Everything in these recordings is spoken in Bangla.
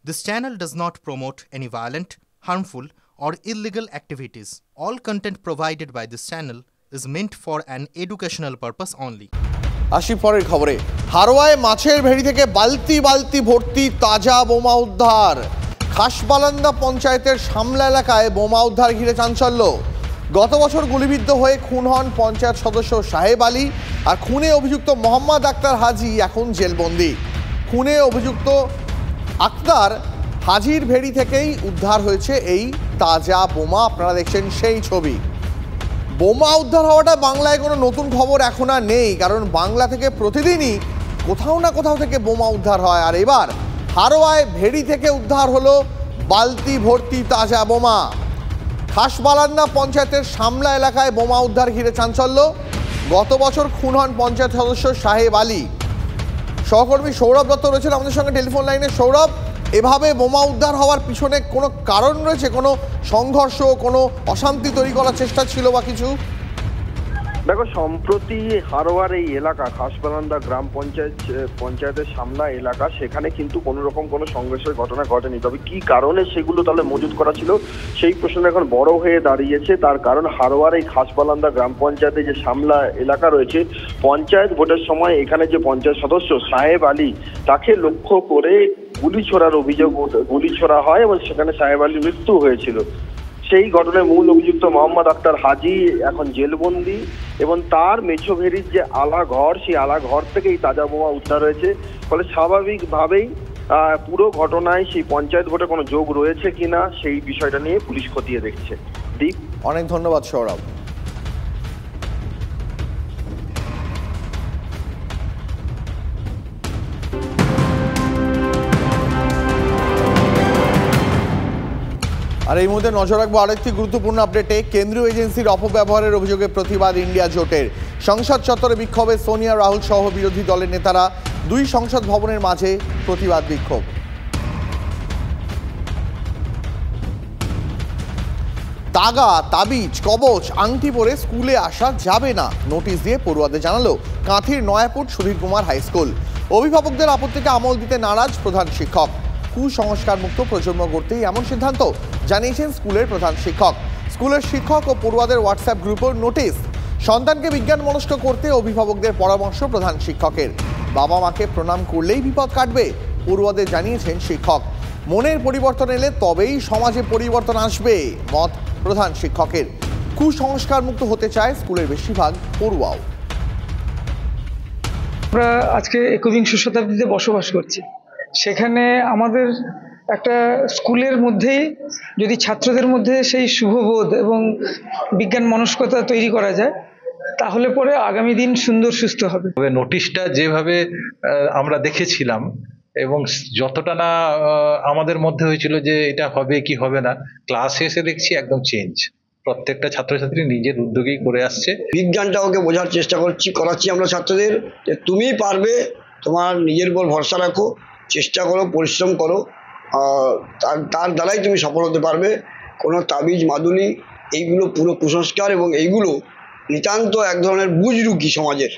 This channel does not promote any violent, harmful, or illegal activities. All content provided by this channel is meant for an educational purpose only. আসি পরের খবরে। হারোয়ায় মাছের ভেড়ি থেকে বালতি বালতি ভর্তি তাজা বোমা উদ্ধার। খাসবালান্দা পঞ্চায়েতের সামলা এলাকায় বোমা উদ্ধার ঘিরে চাঞ্চল্য। গত বছর গুলিবিদ্ধ হয়ে খুন হন পঞ্চায়েত সদস্য সাহেব আলী, আর খুনে অভিযুক্ত মোহাম্মদ আক্তার হাজি এখন জেলবন্দি। খুনে অভিযুক্ত আক্তার হাজির ভেড়ি থেকেই উদ্ধার হয়েছে এই তাজা বোমা। আপনারা দেখছেন সেই ছবি। বোমা উদ্ধার হওয়াটা বাংলায় কোনো নতুন খবর এখন আর নেই, কারণ বাংলা থেকে প্রতিদিনই কোথাও না কোথাও থেকে বোমা উদ্ধার হয়। আর এবার হারোয়ায় ভেড়ি থেকে উদ্ধার হলো বালতি ভর্তি তাজা বোমা। খাসবালান্দা পঞ্চায়েতের সামলা এলাকায় বোমা উদ্ধার ঘিরে চাঞ্চল্য। গত বছর খুন হন পঞ্চায়েত সদস্য সাহেব আলী। সহকর্মী সৌরভ দত্ত রয়েছেন আমাদের সঙ্গে টেলিফোন লাইনে। সৌরভ, এভাবে বোমা উদ্ধার হওয়ার পিছনে কোনো কারণ রয়েছে? কোনো সংঘর্ষ, কোনো অশান্তি তৈরি করার চেষ্টা ছিল বা কিছু? দেখো, সম্প্রতি হারোয়ার এই এলাকা খাসবালান্দা গ্রাম পঞ্চায়েতের সামনা এলাকা, সেখানে কিন্তু কোনো রকম কোনো সংঘর্ষের ঘটনা ঘটেনি। তবে কি কারণে সেগুলো তাহলে মজুত করা ছিল সেই প্রশ্ন এখন বড় হয়ে দাঁড়িয়েছে। তার কারণ হারোয়ার এই খাসবালান্দা গ্রাম পঞ্চায়েতে যে সামলা এলাকা রয়েছে, পঞ্চায়েত ভোটের সময় এখানে যে পঞ্চায়েত সদস্য সাহেব আলী, তাকে লক্ষ্য করে গুলি ছোড়া হয় এবং সেখানে সাহেব আলীর মৃত্যু হয়েছিল। সেই ঘটনায় মূল অভিযুক্ত মোহাম্মদ আক্তার হাজি এখন জেলবন্দি এবং তার মেছো ভেড়ির যে আলা ঘর, সেই আলা ঘর থেকেই তাজা বোমা উদ্ধার হয়েছে। ফলে স্বাভাবিকভাবেই পুরো ঘটনায় সেই পঞ্চায়েত ভোটে কোনো যোগ রয়েছে কিনা সেই বিষয়টা নিয়ে পুলিশ খতিয়ে দেখছে। দীপ, অনেক ধন্যবাদ সৌরভ। আর এই মুহূর্তে নজর রাখবো আরেকটি গুরুত্বপূর্ণ আপডেটে। কেন্দ্রীয় এজেন্সির অপব্যবহারের অভিযোগে প্রতিবাদ ইন্ডিয়া জোটের। সংসদ চত্বরে বিক্ষোভে সোনিয়া রাহুল সহ বিরোধী দলের নেতারা। দুই সংসদ ভবনের মাঝে প্রতিবাদ বিক্ষোভ। তাগা, তাবিজ, কবচ, আংটি পরে স্কুলে আসা যাবে না, নোটিশ দিয়ে পড়ুয়াদের জানালো কাঁথির নয়াপুর সুধীর কুমার হাই স্কুল। অভিভাবকদের আপত্তিকে আমল দিতে নারাজ প্রধান শিক্ষক। কুসংস্কার মুক্ত প্রজন্ম গড়তেই এমন সিদ্ধান্ত জানিয়েছেন স্কুলের প্রধান শিক্ষক। স্কুলের শিক্ষক ও পড়ুয়াদের হোয়াটসঅ্যাপ গ্রুপের নোটিশ। সন্তানকে বিজ্ঞান মনস্ক করতে অভিভাবকদের পরামর্শ প্রধান শিক্ষকের। বাবা মাকে প্রণাম করলেই বিপদ কাটবে, পড়ুয়াদের জানিয়েছেন শিক্ষক। মনের পরিবর্তন এলে তবেই সমাজে পরিবর্তন আসবে, মত প্রধান শিক্ষকের। কুসংস্কার মুক্ত হতে চায় স্কুলের বেশিরভাগ পড়ুয়াও। আমরা আজকে একবিংশ শতাব্দীতে বসবাস করছি, সেখানে আমাদের একটা স্কুলের মধ্যেই যদি ছাত্রদের মধ্যে সেই শুভবোধ এবং বিজ্ঞান মনস্কতা তৈরি করা যায়, তাহলে পরে আগামী দিন সুন্দর সুস্থ হবে। নোটিশটা যেভাবে আমরা দেখেছিলাম এবং যতটা না আমাদের মধ্যে হয়েছিল যে এটা হবে কি হবে না, ক্লাসে এসে দেখছি একদম চেঞ্জ। প্রত্যেকটা ছাত্রছাত্রী নিজের উদ্যোগেই করে আসছে। বিজ্ঞানটা ওকে বোঝার চেষ্টা করাচ্ছি আমরা ছাত্রদের, যে তুমি পারবে, তোমার নিজের উপর ভরসা রাখো, চেষ্টা করো, পরিশ্রম করো, তার দ্বারাই তুমি সফল হতে পারবে। কোনো তাবিজ মাদুলি এইগুলো পুরো কুসংস্কার এবং এইগুলো নিতান্ত এক ধরনের বুজরুকি সমাজের।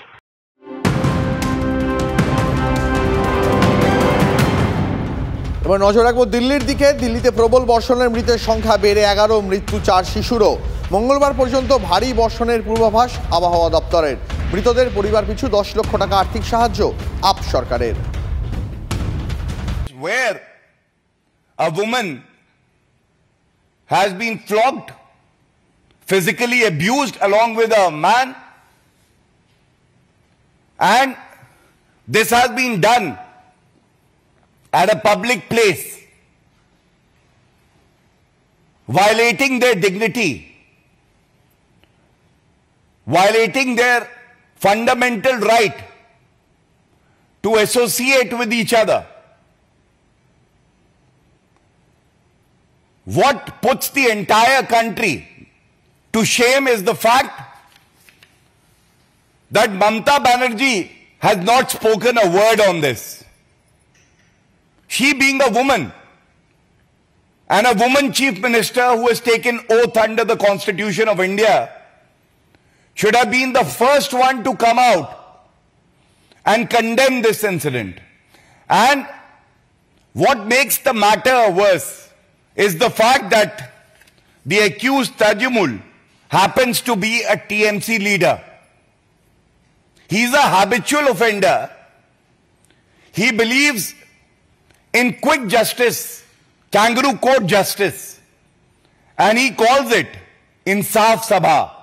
এবার নজর রাখবো দিল্লির দিকে। দিল্লিতে প্রবল বর্ষণের মৃতের সংখ্যা বেড়ে 11, মৃত্যু 4 শিশুরও। মঙ্গলবার পর্যন্ত ভারী বর্ষণের পূর্বাভাস আবহাওয়া দপ্তরের। মৃতদের পরিবার পিছু 10 লক্ষ টাকা আর্থিক সাহায্য আপ সরকারের। Where a woman has been flogged, physically abused along with a man, and this has been done at a public place, violating their dignity, violating their fundamental right to associate with each other. What puts the entire country to shame is the fact that Mamata Banerjee has not spoken a word on this. She being a woman and a woman chief minister who has taken oath under the Constitution of India should have been the first one to come out and condemn this incident. And What makes the matter worse is the fact that the accused Tajimul happens to be a TMC leader. He's a habitual offender. He believes in quick justice, kangaroo court justice, and he calls it Insaf Sabha.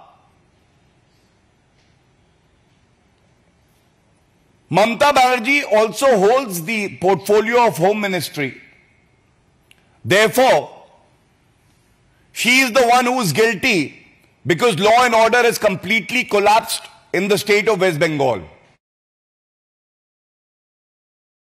Mamata Banerjee also holds the portfolio of Home Ministry. Therefore, she is the one who is guilty because law and order has completely collapsed in the state of West Bengal.